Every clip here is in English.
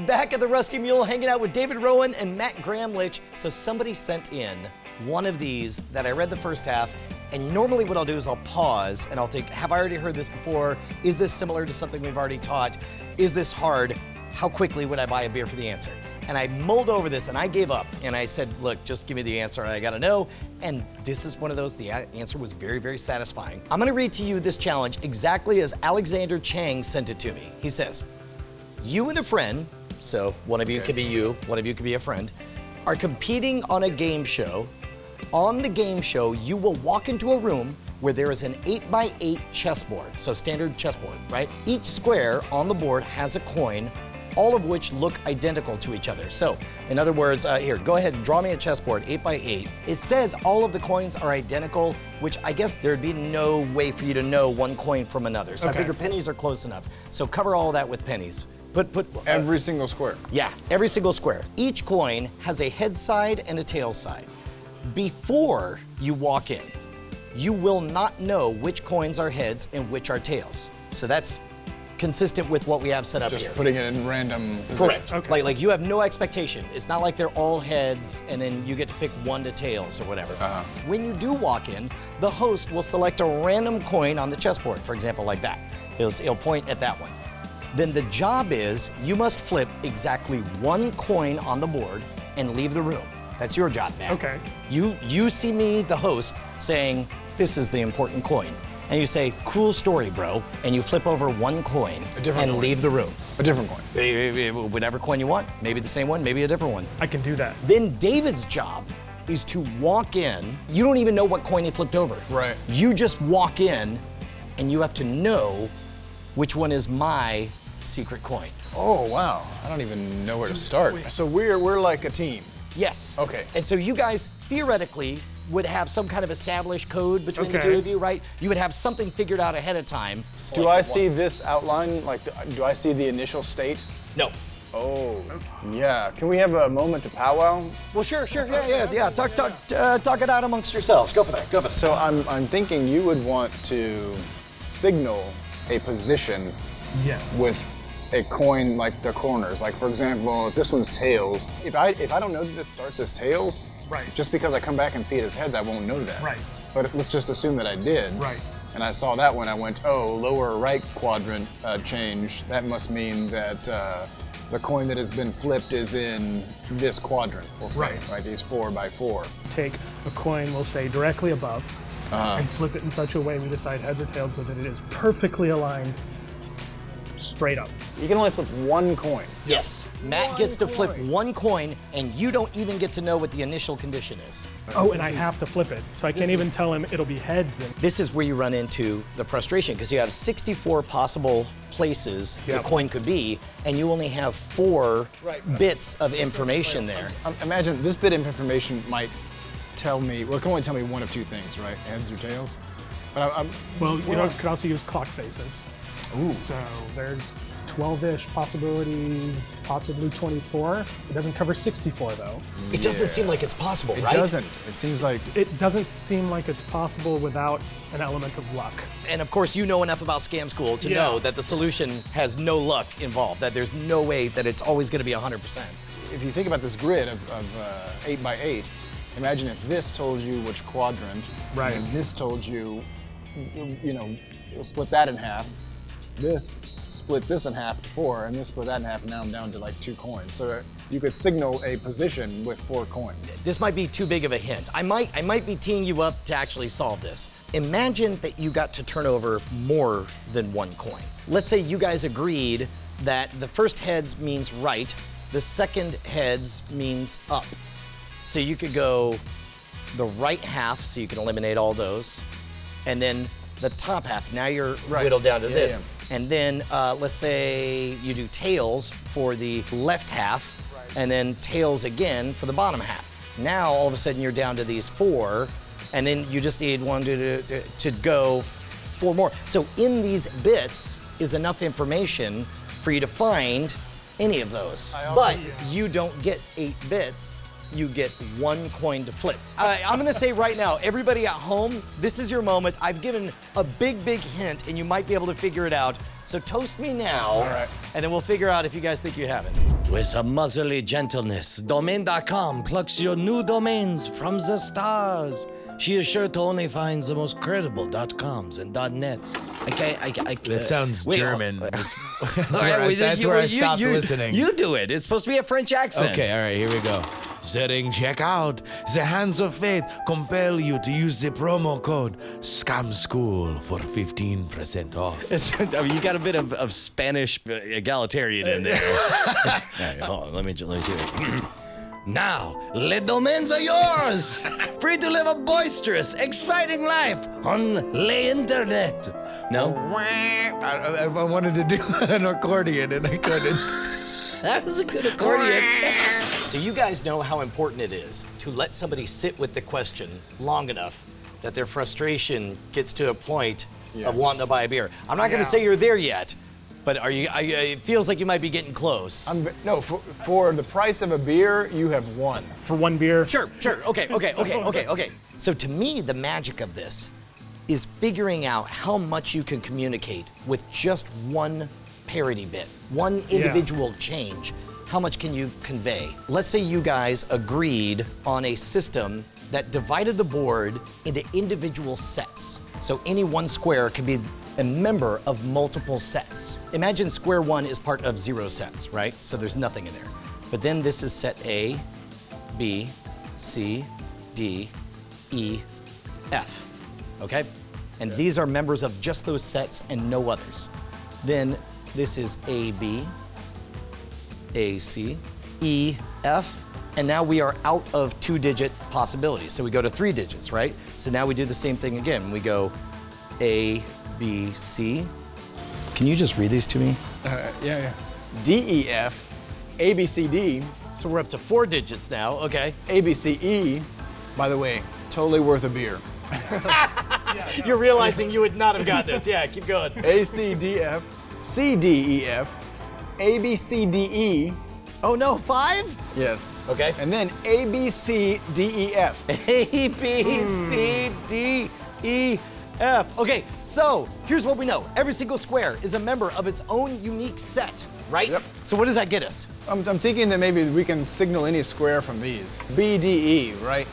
Back at the Rusty Mule, hanging out with David Rowan and Matt Gramlich. So somebody sent in one of these that I read the first half, and normally what I'll do is I'll pause and I'll think, have I already heard this before? Is this similar to something we've already taught? Is this hard? How quickly would I buy a beer for the answer? And I mulled over this and I gave up and I said, look, just give me the answer, I gotta know. And this is one of those, the answer was very, very satisfying. I'm gonna read to you this challenge exactly as Alexander Chang sent it to me. He says, you and a friend, so one of you could be you, one of you could be a friend, are competing on a game show. On the game show, you will walk into a room where there is an 8x8 chessboard, so standard chessboard, right? Each square on the board has a coin, all of which look identical to each other. So, in other words, here, go ahead and draw me a chessboard, 8x8. It says all of the coins are identical, which I guess there'd be no way for you to know one coin from another. So I figure pennies are close enough. So cover all that with pennies. Put every single square. Yeah, every single square. Each coin has a head side and a tail side. Before you walk in, you will not know which coins are heads and which are tails. So that's consistent with what we have set up here. Just putting it in random positions. Correct. Okay. Like you have no expectation. It's not like they're all heads and then you get to pick one to tails or whatever. When you do walk in, the host will select a random coin on the chessboard, for example, like that. He'll point at that one. Then the job is you must flip exactly one coin on the board and leave the room. That's your job, man. Okay. You see me, the host, saying, this is the important coin. And you say, cool story, bro. And you flip over one coin and leave the room. A different coin. Whatever coin you want. Maybe the same one, maybe a different one. I can do that. Then David's job is to walk in. You don't even know what coin he flipped over. Right. You just walk in and you have to know which one is my secret coin. Oh, wow. I don't even know where to start. So we're like a team. Yes. Okay. And so you guys theoretically would have some kind of established code between the two of you, right? You would have something figured out ahead of time. Do I see this outline? Like, do I see the initial state? No. Oh, yeah. Can we have a moment to powwow? Well, sure. Yeah. Talk it out amongst yourselves. Go for that. So I'm thinking you would want to signal a position with a coin like the corners. Like, for example, if this one's tails, if I don't know that this starts as tails, just because I come back and see it as heads, I won't know that. Right. But let's just assume that I did. Right. And I saw that one, I went, oh, lower right quadrant change. That must mean that the coin that has been flipped is in this quadrant, we'll say, right? These 4x4. Take a coin, we'll say, directly above, and flip it in such a way we decide heads or tails with it. It is perfectly aligned straight up. You can only flip one coin. Yes. Matt gets to flip one coin, and you don't even get to know what the initial condition is. Oh, and I have to flip it, so I can't even tell him it'll be heads. This is where you run into the frustration, because you have 64 possible places the coin could be, and you only have 4 bits of information there. Imagine this bit of information might tell me, well, it can only tell me one of two things, right? Heads or tails? But well, you could also use clock faces. Ooh. So there's 12-ish possibilities, possibly 24. It doesn't cover 64 though. It doesn't seem like it's possible, right? It doesn't. It seems like... It doesn't seem like it's possible without an element of luck. And of course, you know enough about Scam School to know that the solution has no luck involved, that there's no way that it's always gonna be 100%. If you think about this grid of 8x8, imagine if this told you which quadrant, and this told you, split that in half, this split this in half to 4, and this split that in half, and now I'm down to like 2 coins. So you could signal a position with 4 coins. This might be too big of a hint. I might be teeing you up to actually solve this. Imagine that you got to turn over more than 1 coin. Let's say you guys agreed that the first heads means right, the second heads means up. So you could go the right half, so you can eliminate all those, and then the top half. Now you're whittled down to this. And then let's say you do tails for the left half, and then tails again for the bottom half. Now all of a sudden you're down to these 4, and then you just need one to go 4 more. So in these bits is enough information for you to find any of those. But you don't get 8 bits. You get 1 coin to flip. I'm gonna say right now, everybody at home, this is your moment. I've given a big hint, and you might be able to figure it out. So toast me now, and then we'll figure out if you guys think you have it. With a motherly gentleness, Domain.com plucks your new domains from the stars. She is sure to only find the most credible .coms and .nets. That sounds German. That's That's where I stopped listening. You do it. It's supposed to be a French accent. Okay, all right, here we go. Setting checkout. The hands of fate compel you to use the promo code SCAMSCHOOL for 15% off. You got a bit of Spanish egalitarian in there. All right, hold on. Let me see it. Now, les domains are yours! Free to live a boisterous, exciting life on the internet. No? I wanted to do an accordion and I couldn't. That was a good accordion. So you guys know how important it is to let somebody sit with the question long enough that their frustration gets to a point of wanting to buy a beer. I'm not going to say you're there yet, but it feels like you might be getting close. For the price of a beer, you have won. For one beer? Sure. Okay. So to me, the magic of this is figuring out how much you can communicate with just one parity bit, one individual change. How much can you convey? Let's say you guys agreed on a system that divided the board into individual sets. So any one square can be a member of multiple sets. Imagine square one is part of 0 sets, right? So there's nothing in there. But then this is set A, B, C, D, E, F, okay? And these are members of just those sets and no others. Then this is A, B, A, C, E, F, and now we are out of 2-digit possibilities. So we go to 3 digits, right? So now we do the same thing again. We go A, B, C. Can you just read these to me? Yeah. D, E, F, A, B, C, D. So we're up to 4 digits now, okay. A, B, C, E, by the way, totally worth a beer. You're realizing you would not have got this. Yeah, keep going. A, C, D, F, C, D, E, F, A, B, C, D, E. Oh no, 5? Yes. Okay. And then A, B, C, D, E, F. A, B, C, D, E, F. Okay, so here's what we know. Every single square is a member of its own unique set, right? Yep. So what does that get us? I'm thinking that maybe we can signal any square from these. B, D, E, right?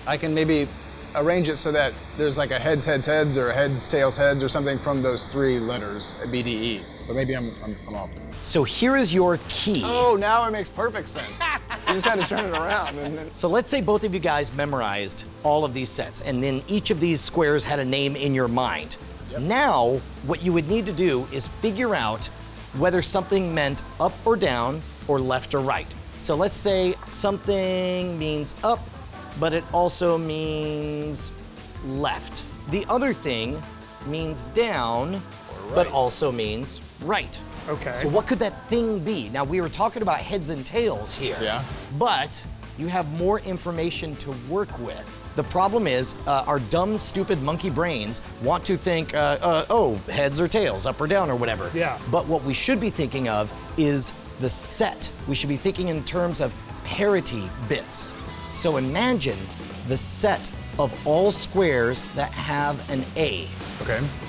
I can maybe arrange it so that there's like a heads, heads, heads, or a heads, tails, heads, or something from those 3 letters, B, D, E. But maybe I'm off. So here is your key. Oh, now it makes perfect sense. You just had to turn it around. So let's say both of you guys memorized all of these sets, and then each of these squares had a name in your mind. Yep. Now, what you would need to do is figure out whether something meant up or down, or left or right. So let's say something means up, but it also means left. The other thing means down, but also means right. Okay. So what could that thing be? Now, we were talking about heads and tails here. Yeah. But you have more information to work with. The problem is our dumb, stupid monkey brains want to think, heads or tails, up or down or whatever. Yeah. But what we should be thinking of is the set. We should be thinking in terms of parity bits. So imagine the set of all squares that have an A.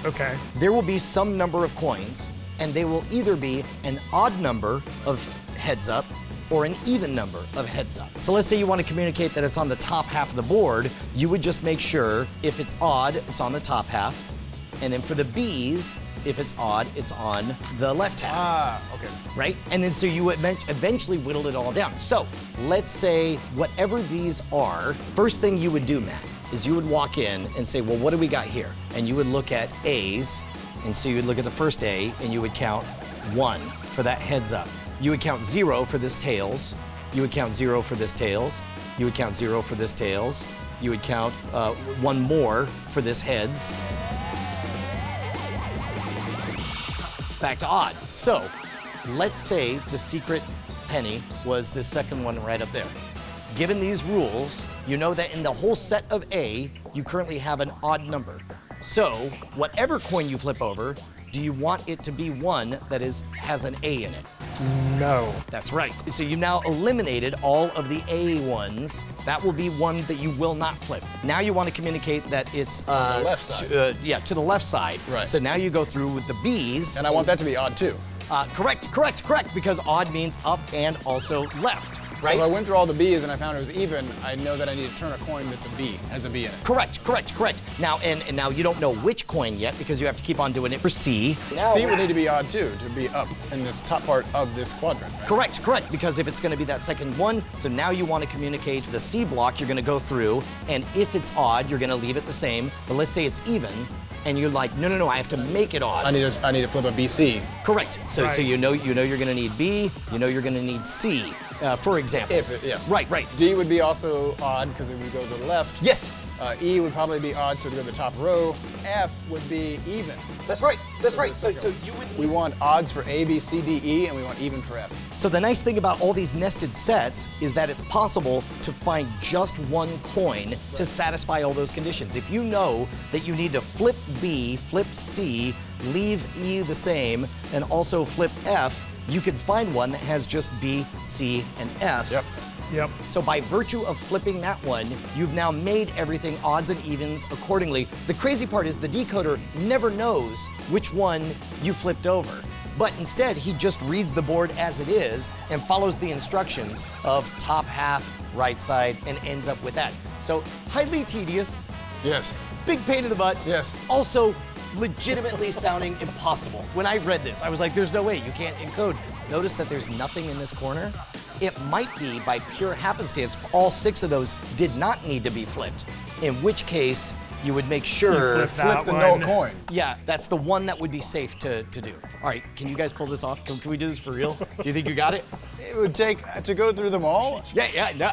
Okay. There will be some number of coins, and they will either be an odd number of heads up or an even number of heads up. So let's say you want to communicate that it's on the top half of the board, you would just make sure if it's odd, it's on the top half. And then for the B's, if it's odd, it's on the left half. Ah, okay. Right? And then so you eventually whittled it all down. So let's say whatever these are, first thing you would do, Matt, is you would walk in and say, well, what do we got here? And you would look at A's, and so you would look at the first A, and you would count 1 for that heads up. You would count 0 for this tails. You would count 0 for this tails. You would count 0 for this tails. You would count 1 more for this heads. Back to odd. So let's say the secret penny was the second one right up there. Given these rules, you know that in the whole set of A, you currently have an odd number. So whatever coin you flip over, do you want it to be one that has an A in it? No. That's right. So you've now eliminated all of the A ones. That will be one that you will not flip. Now you want to communicate that it's on the left side. to the left side. Right. So now you go through with the B's. And I want that to be odd too. Correct, because odd means up and also left, right? So if I went through all the B's and I found it was even, I know that I need to turn a coin that's a B, has a B in it. Correct. Now, and now you don't know which coin yet because you have to keep on doing it for C. C would need to be odd too, to be up in this top part of this quadrant, right? Correct, because if it's gonna be that second one, so now you wanna communicate the C block you're gonna go through, and if it's odd, you're gonna leave it the same, but let's say it's even, and you're like, no, I have to make it odd. I need to flip a BC. Correct, so you know you're gonna need B, you know you're gonna need C, for example. Yeah. Right. D would be also odd because it would go to the left. Yes. E would probably be odd, so it would go to the top row. F would be even. That's right. So you would. We want odds for A, B, C, D, E, and we want even for F. So the nice thing about all these nested sets is that it's possible to find just one coin to satisfy all those conditions. If you know that you need to flip B, flip C, leave E the same, and also flip F, you can find one that has just B, C, and F. Yep. So by virtue of flipping that one, you've now made everything odds and evens accordingly. The crazy part is the decoder never knows which one you flipped over. But instead, he just reads the board as it is and follows the instructions of top half, right side, and ends up with that. So highly tedious, Yes. big pain in the butt. Yes. Also, legitimately sounding impossible. When I read this, I was like, there's no way, you can't encode. Notice that there's nothing in this corner. It might be by pure happenstance, all 6 of those did not need to be flipped. In which case, you would make sure. Flip the no coin. Yeah, that's the one that would be safe to do. All right, can you guys pull this off? Can we do this for real? Do you think you got it? It would take to go through them all. Yeah. No,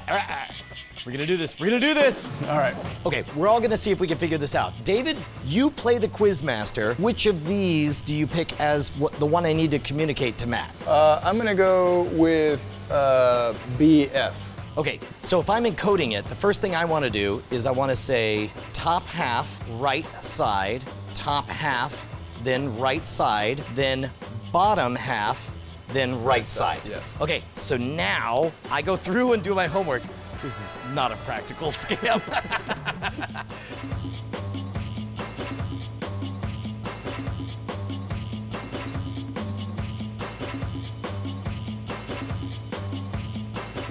we're gonna do this. All right. Okay, we're all gonna see if we can figure this out. David, you play the quiz master. Which of these do you pick as the one I need to communicate to Matt? I'm gonna go with BF. Okay, so if I'm encoding it, the first thing I want to do is I want to say top half, right side, top half, then right side, then bottom half, then right side. Yes. Okay, so now I go through and do my homework. This is not a practical scam.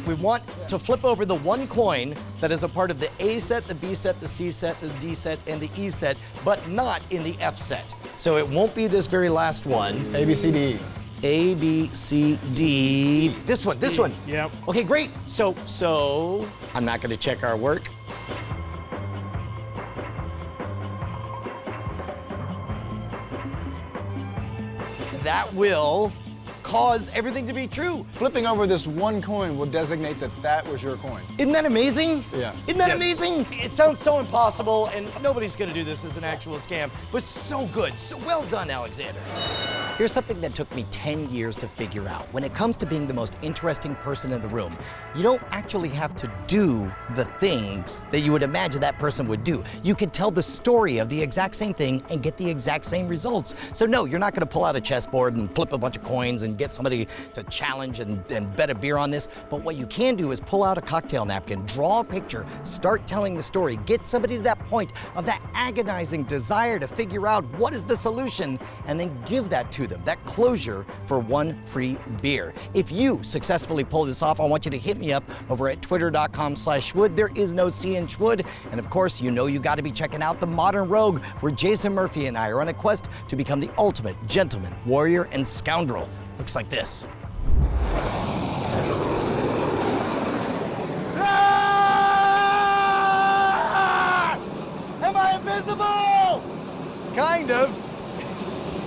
We want to flip over the one coin that is a part of the A set, the B set, the C set, the D set, and the E set, but not in the F set. So it won't be this very last one. A, B, C, D, E. A, B, C, D. This one. Yep. Okay, great. So I'm not gonna check our work. That will cause everything to be true. Flipping over this one coin will designate that that was your coin. Isn't that amazing? Yeah. Isn't that Yes. amazing? It sounds so impossible, and nobody's gonna do this as an actual scam, but so good. So well done, Alexander. Here's something that took me 10 years to figure out. When it comes to being the most interesting person in the room, you don't actually have to do the things that you would imagine that person would do. You could tell the story of the exact same thing and get the exact same results. So no, you're not gonna pull out a chessboard and flip a bunch of coins and get somebody to challenge and bet a beer on this. But what you can do is pull out a cocktail napkin, draw a picture, start telling the story, get somebody to that point of that agonizing desire to figure out what is the solution, and then give that to them, that closure for one free beer. If you successfully pull this off, I want you to hit me up over at twitter.com/Schwood. There is no C in Schwood. And of course, you know you gotta be checking out The Modern Rogue, where Jason Murphy and I are on a quest to become the ultimate gentleman, warrior, and scoundrel. Looks like this. Ah! Am I invisible? Kind of.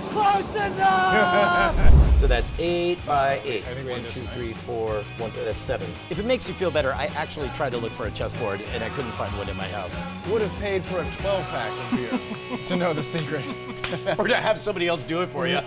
Close enough! So that's 8 by 8. I think we 1, did this 2, right. 3, 4, 1, that's 7. If it makes you feel better, I actually tried to look for a chessboard and I couldn't find one in my house. Would have paid for a 12-pack of beer to know the secret. Or to have somebody else do it for you.